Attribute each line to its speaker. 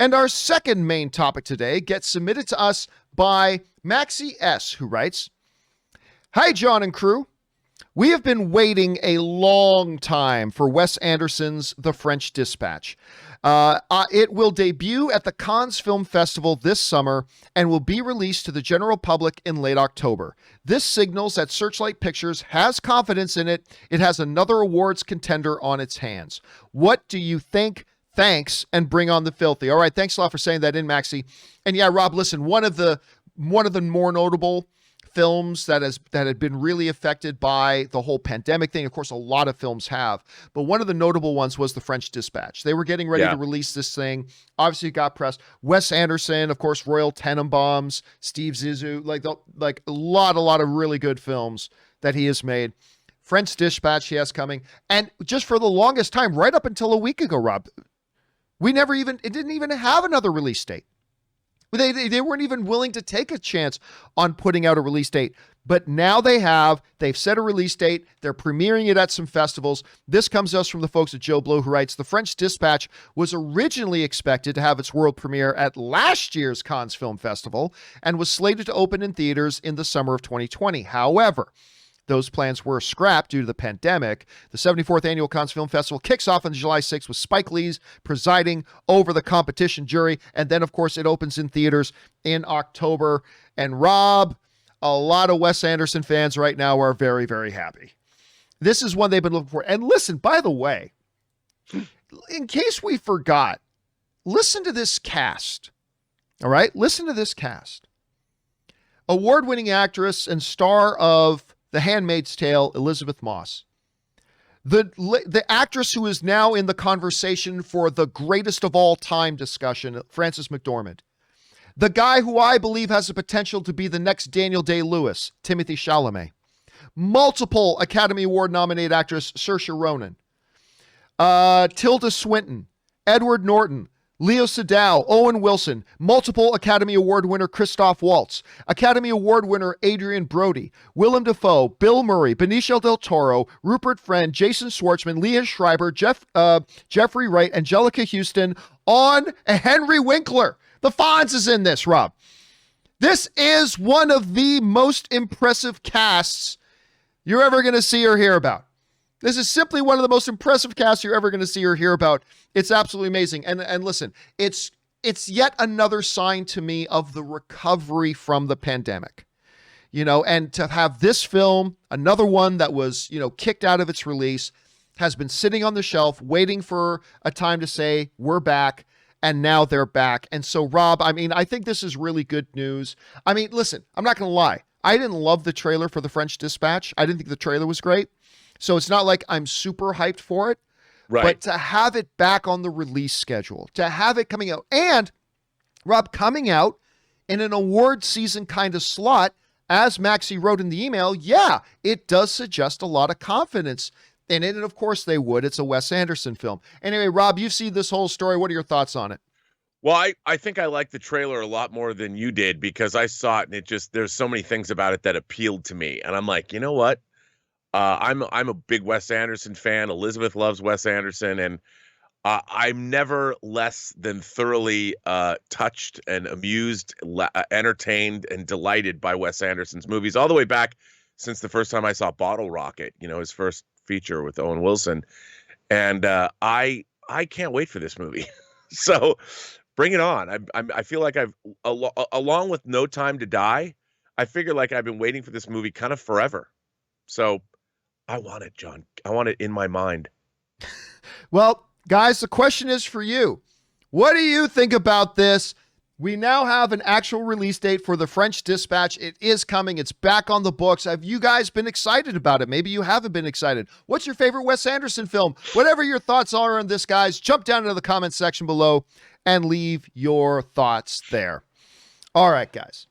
Speaker 1: And our second main topic today gets submitted to us by Maxi S, who writes, "Hi, John and crew. We have been waiting a long time for Wes Anderson's The French Dispatch. It will debut at the Cannes Film Festival this summer and will be released to the general public in late October. This signals that Searchlight Pictures has confidence in it. It has another awards contender on its hands. What do you think? Thanks, and bring on the filthy." All right, thanks a lot for saying that in, Maxi. And yeah, Rob, listen, one of the more notable films that had been really affected by the whole pandemic thing. Of course, a lot of films have, but one of the notable ones was The French Dispatch. They were getting ready to release this thing. Obviously, it got pressed. Wes Anderson, of course, Royal Tenenbaums, Steve Zissou, like a lot of really good films that he has made. French Dispatch he has coming, and just for the longest time, right up until a week ago, Rob, it didn't even have another release date. They weren't even willing to take a chance on putting out a release date. But now they've set a release date. They're premiering it at some festivals. This comes to us from the folks at Joe Blow, who writes, "The French Dispatch was originally expected to have its world premiere at last year's Cannes Film Festival and was slated to open in theaters in the summer of 2020. However, those plans were scrapped due to the pandemic. The 74th Annual Cannes Film Festival kicks off on July 6th with Spike Lee's presiding over the competition jury. And then, of course, it opens in theaters in October. And Rob, a lot of Wes Anderson fans right now are very, very happy. This is one they've been looking for. And listen, by the way, in case we forgot, listen to this cast. All right? Listen to this cast. Award-winning actress and star of The Handmaid's Tale, Elizabeth Moss. The actress who is now in the conversation for the greatest of all time discussion, Frances McDormand. The guy who I believe has the potential to be the next Daniel Day-Lewis, Timothée Chalamet. Multiple Academy Award nominated actress, Saoirse Ronan. Tilda Swinton, Edward Norton, Leo Seydoux, Owen Wilson, multiple Academy Award winner Christoph Waltz, Academy Award winner Adrian Brody, Willem Dafoe, Bill Murray, Benicio del Toro, Rupert Friend, Jason Schwartzman, Leah Schreiber, Jeffrey Wright, Angelica Houston, and Henry Winkler. The Fonz is in this, Rob. This is one of the most impressive casts you're ever going to see or hear about. This is simply one of the most impressive casts you're ever going to see or hear about. It's absolutely amazing. And listen, it's yet another sign to me of the recovery from the pandemic. And to have this film, another one that was, kicked out of its release, has been sitting on the shelf waiting for a time to say, we're back, and now they're back. And so, Rob, I think this is really good news. Listen, I'm not going to lie. I didn't love the trailer for The French Dispatch. I didn't think the trailer was great. So it's not like I'm super hyped for it, right? But to have it back on the release schedule, to have it coming out, and Rob, coming out in an award season kind of slot, as Maxi wrote in the email, yeah, it does suggest a lot of confidence in it. And of course they would. It's a Wes Anderson film. Anyway, Rob, you've seen this whole story. What are your thoughts on it?
Speaker 2: Well, I think I liked the trailer a lot more than you did because I saw it and there's so many things about it that appealed to me. And I'm like, you know what? I'm a big Wes Anderson fan. Elizabeth loves Wes Anderson, and I'm never less than thoroughly touched and amused, entertained, and delighted by Wes Anderson's movies all the way back since the first time I saw Bottle Rocket, his first feature with Owen Wilson, and I can't wait for this movie. So bring it on. I feel like along with No Time to Die, I figure like I've been waiting for this movie kind of forever. So I want it, John. I want it in my mind.
Speaker 1: Well, guys, the question is for you. What do you think about this? We now have an actual release date for The French Dispatch. It is coming. It's back on the books. Have you guys been excited about it? Maybe you haven't been excited. What's your favorite Wes Anderson film? Whatever your thoughts are on this, guys, jump down into the comments section below and leave your thoughts there. All right, guys.